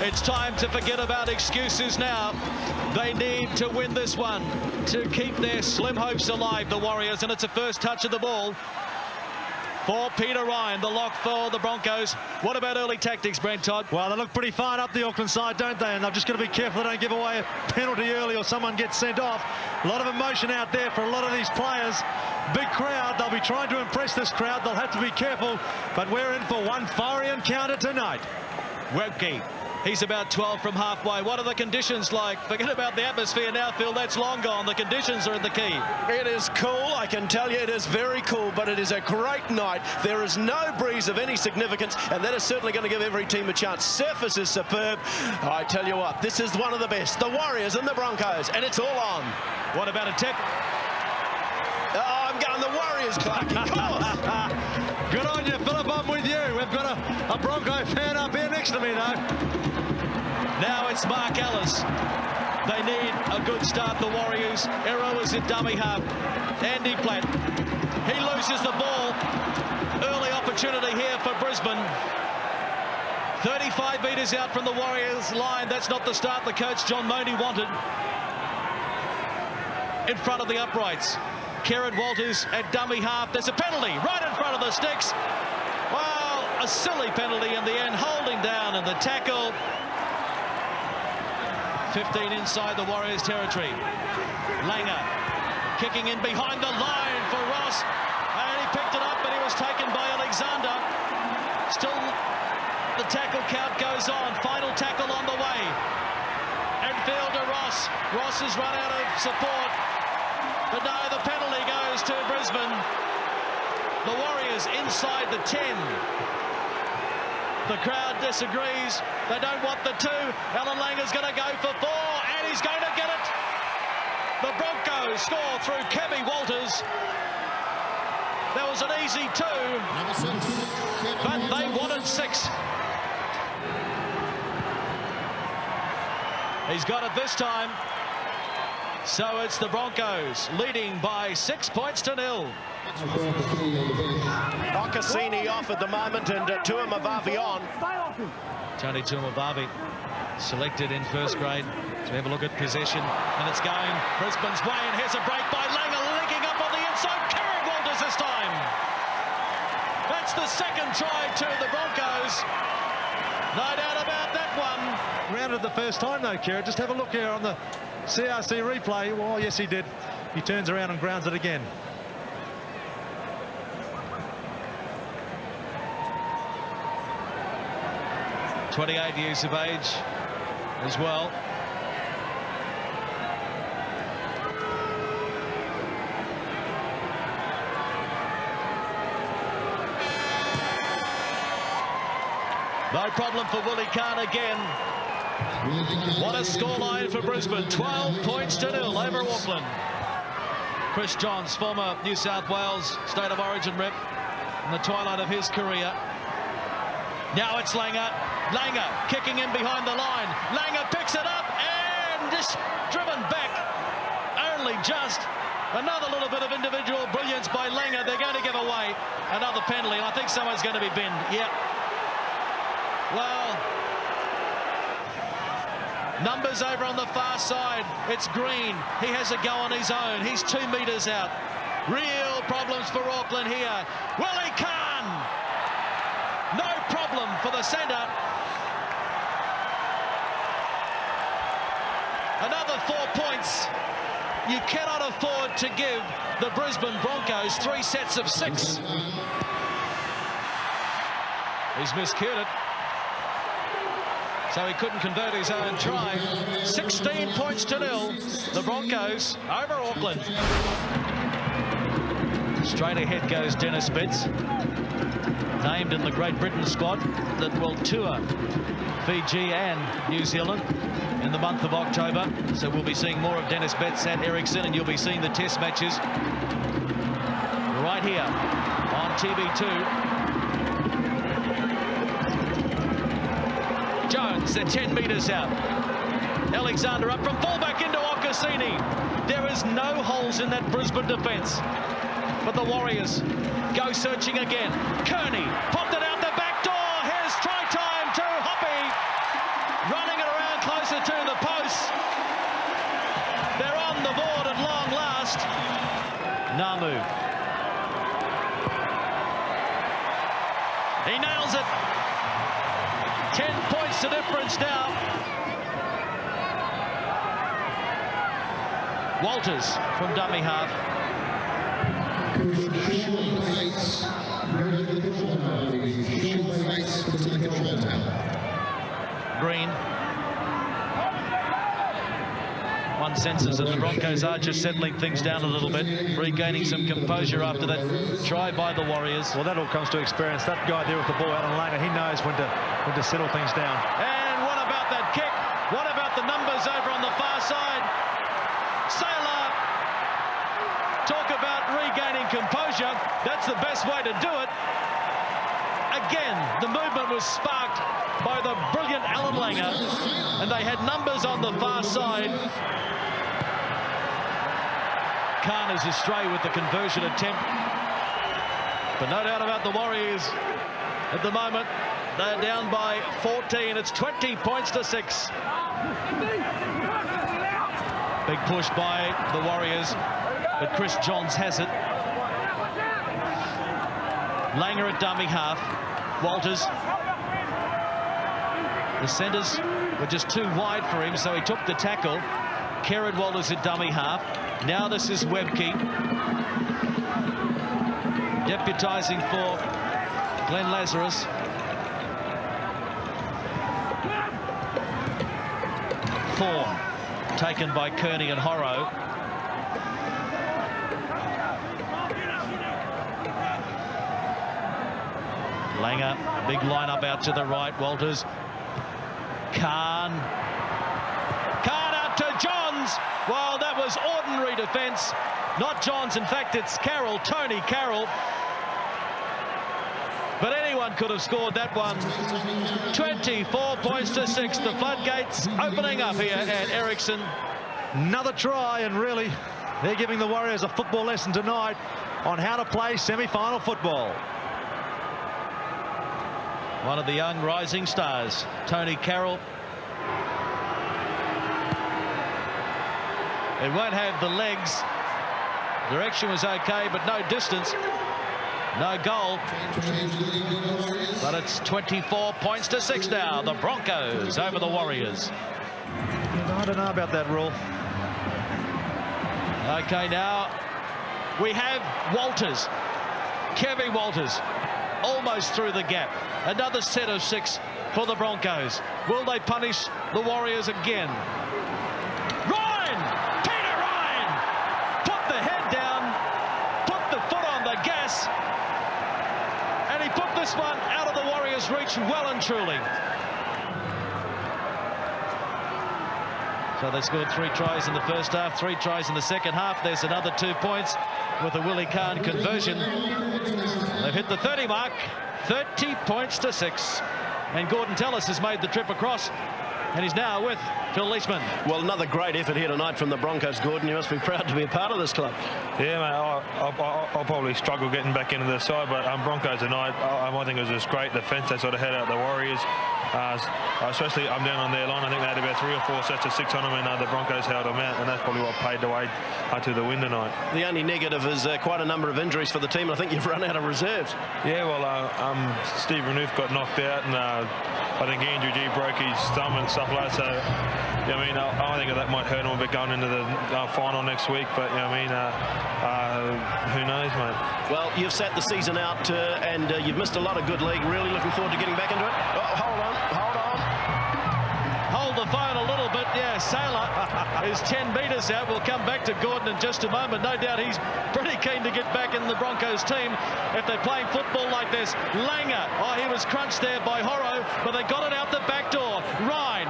It's time to forget about excuses now. They need to win this one to keep their slim hopes alive, the Warriors, and it's a first touch of the ball for Peter Ryan, the lock for the Broncos. What about early tactics, Brent Todd? Well, they look pretty fired up, the Auckland side, don't they? And they've just got to be careful they don't give away a penalty early or someone gets sent off. A lot of emotion out there for a lot of these players. Big crowd. They'll be trying to impress this crowd. They'll have to be careful. But we're in for one fiery encounter tonight. Webke. He's about 12 from halfway. What are the conditions like? Forget about the atmosphere now, Phil. That's long gone. The conditions are the key. It is cool. I can tell you it is very cool, but it is a great night. There is no breeze of any significance, and that is certainly going to give every team a chance. Surface is superb. I tell you what, this is one of the best. The Warriors and the Broncos, and it's all on. What about a tip? Oh, I'm going the Warriors, Clark. Of course. Good on you, Philip. I'm with you. We've got a Bronco fan up here next to me, though. Now it's Mark Ellis. They need a good start, the Warriors. Arrow is in dummy half. Andy Platt. He loses the ball. Early opportunity here for Brisbane. 35 metres out from the Warriors line. That's not the start the coach John Mooney wanted. In front of the uprights. Kieran Walters at dummy half. There's a penalty right in front of the sticks. Well, a silly penalty in the end. Holding down in the tackle. 15 inside the Warriors territory. Langer kicking in behind the line for Ross. And he picked it up, but he was taken by Alexander. Still, the tackle count goes on. Final tackle on the way. And fielder Ross. Ross has run out of support. But no, the penalty goes to Brisbane. The Warriors inside the 10. The crowd disagrees. They don't want the 2. Alan Langer's going to go for 4, and he's going to get it. The Broncos score through Kevy Walters. That was an easy 2, but they wanted 6. He's got it this time. So it's the Broncos leading by 6 points to 0. Okasini off at the moment, and Tuamavavi on. Tony Tuamavavi selected in first grade. So we have a look at possession, and it's going Brisbane's way, and here's a break by Langer, linking up on the inside. Kieran Walters this time. That's the second try to the Broncos. No doubt about that one. Grounded the first time though, Kieran. Just have a look here on the CRC replay. Well, yes, he did. He turns around and grounds it again. .28 years of age as well. No problem for Willie Khan again. What a scoreline for Brisbane. 12 points to 0 over Auckland. Chris Johns, former New South Wales State of Origin rep in the twilight of his career. Now it's Langer. Langer kicking in behind the line. Langer picks it up and just driven back. Only just. Another little bit of individual brilliance by Langer. They're going to give away another penalty. I think someone's going to be binned. Yeah. Well, numbers over on the far side. It's Green. He has a go on his own. He's 2 metres out. Real problems for Auckland here. Willie Khan. No problem for the centre. Another 4 points. You cannot afford to give the Brisbane Broncos 3 sets of 6. He's miscued it. So he couldn't convert his own try. 16 points to 0. The Broncos over Auckland. Straight ahead goes Dennis Betts. Named in the Great Britain squad that will tour Fiji and New Zealand in the month of October. So we'll be seeing more of Dennis Betts at Ericsson, and you'll be seeing the test matches right here on TV2. Jones, they're 10 metres out. Alexander up from fullback into Okasini. There is no holes in that Brisbane defence. But the Warriors go searching again. Kearney popped it out the back door. Here's try time to Hoppy. Namu. He nails it. 10 points to difference now. Walters from dummy half. Green. One senses that the Broncos are just settling things down a little bit, regaining some composure after that try by the Warriors. Well, that all comes to experience. That guy there with the ball, Alan Langer, he knows when to settle things down. And what about that kick? What about the numbers over on the far side? Sailor. Talk about regaining composure. That's the best way to do it. Again, the movement was sparked by the brilliant Alan Langer, and they had numbers on the far side. Khan is astray with the conversion attempt, but no doubt about the Warriors at the moment. They're down by 14. It's 20 points to 6. Big push by the Warriors, but Chris Johns has it. Langer at dummy half. Walters. The centres were just too wide for him, so he took the tackle. Kerrod Walters at dummy half. Now this is Webke. Deputising for Glenn Lazarus. Thorne taken by Kearney and Horrow. Langer, big lineup out to the right. Walters. Khan out to Johns. Well, that was ordinary defence. Not Johns, in fact, it's Carroll, Tony Carroll. But anyone could have scored that one. 24 points to 6. The floodgates opening up here at Ericsson. Another try, and really, they're giving the Warriors a football lesson tonight on how to play semi-final football. One of the young rising stars, Tony Carroll. It won't have the legs. Direction was okay, but no distance. No goal. But it's 24 points to 6 now. The Broncos over the Warriors. I don't know about that rule. Okay, now we have Walters. Kevin Walters almost through the gap. Another set of 6 for the Broncos. Will they punish the Warriors again? Ryan! Peter Ryan! Put the head down, put the foot on the gas, and he put this one out of the Warriors' reach well and truly. So they scored 3 tries in the first half, 3 tries in the second half. There's another 2 points with a Willie Khan conversion. They've hit the 30 mark, 30 points to 6. And Gordon Tellis has made the trip across, and he's now with Phil Leishman. Well, another great effort here tonight from the Broncos, Gordon. You must be proud to be a part of this club. Yeah, mate, I'll probably struggle getting back into the side, but Broncos tonight, I think it was just great defence. They sort of head out the Warriors. Especially, I'm down on their line. I think they had about 3 or 4 sets of 6 on them, and the Broncos held them out, and that's probably what paved the way to the win tonight. The only negative is quite a number of injuries for the team. I think you've run out of reserves. Yeah, well, Steve Renouf got knocked out, and I think Andrew G broke his thumb and stuff like that. So, yeah, I mean, I think that might hurt him a bit going into the final next week. But, you know, I mean, who knows, mate? Well, you've sat the season out, and you've missed a lot of good league. Really looking forward to getting back into it. Oh, hold on. Hold the phone a little bit. Yeah, Sailor is 10 metres out. We'll come back to Gordon in just a moment. No doubt he's pretty keen to get back in the Broncos team if they're playing football like this. Langer, oh, he was crunched there by Horrow, but they got it out the back door. Ryan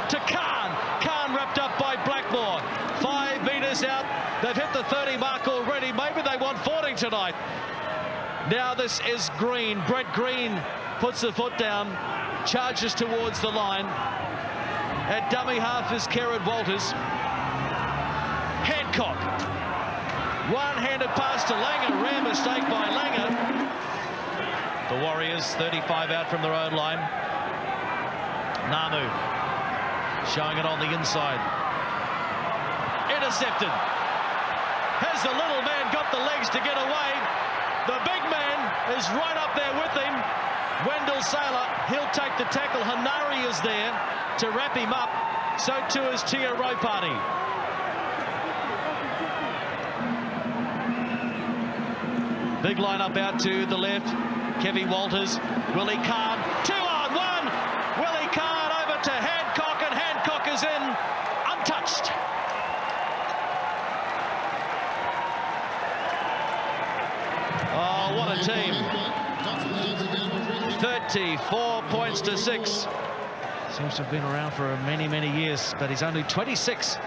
to Khan. Khan wrapped up by Blackmore. 5 metres out. They've hit the 30 mark already. Maybe they want 40 tonight. Now this is Green. Brett Green puts the foot down, charges towards the line. At dummy half is Kerrod Walters. Hancock. One-handed pass to Langer. Rare mistake by Langer. The Warriors 35 out from their own line. Namu showing it on the inside. Intercepted. Has the little man got the legs to get away? The big man is right up there with him. Wendell Saylor, he'll take the tackle. Hanari is there to wrap him up. So too is Tia Ropati. Big line-up out to the left. Kevin Walters, Willie Kahn, 2-on-1. Willie Kahn over to Hancock, and Hancock is in untouched. Oh, what a team. 34 points to 6. Seems to have been around for many, many years, but he's only 26.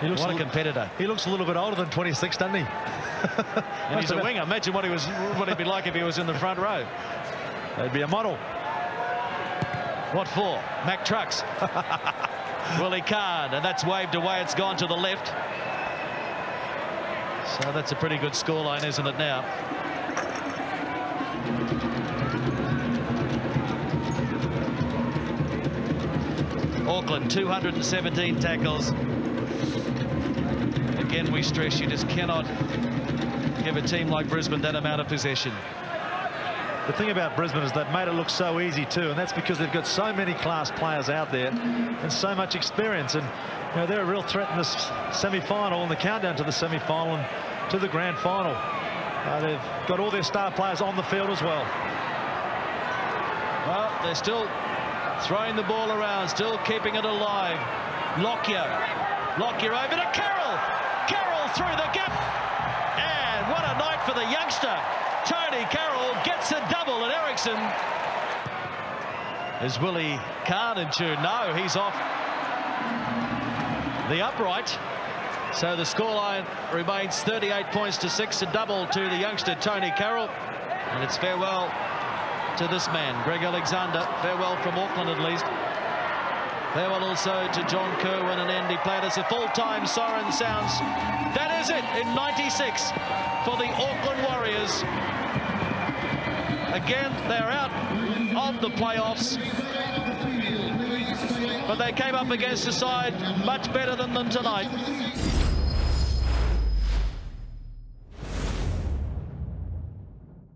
He looks what a competitor. He looks a little bit older than 26, doesn't he? And he's a winger. Imagine what he'd be like if he was in the front row. That'd be a model. What for? Mack Trucks. Willie Kahn, and that's waved away. It's gone to the left. So that's a pretty good scoreline, isn't it now? Auckland, 217 tackles. Again, we stress you just cannot give a team like Brisbane that amount of possession. The thing about Brisbane is they've made it look so easy too, and that's because they've got so many class players out there and so much experience. And you know, they're a real threat in this semi-final and the countdown to the semi-final and to the grand final. They've got all their star players on the field as well. Well, they're still throwing the ball around, still keeping it alive. Lockyer over to Carroll. Carroll through the gap. And what a night for the youngster. Tony Carroll gets a double, and Ericsson. Is Willie Kahn in tune? No, he's off the upright. So the scoreline remains 38 points to 6, a double to the youngster Tony Carroll. And it's farewell to this man, Greg Alexander. Farewell from Auckland at least. Farewell also to John Kerwin and Andy Plattis. A full-time siren sounds. That is it in 96 for the Auckland Warriors. Again, they're out of the playoffs, but they came up against a side much better than them tonight.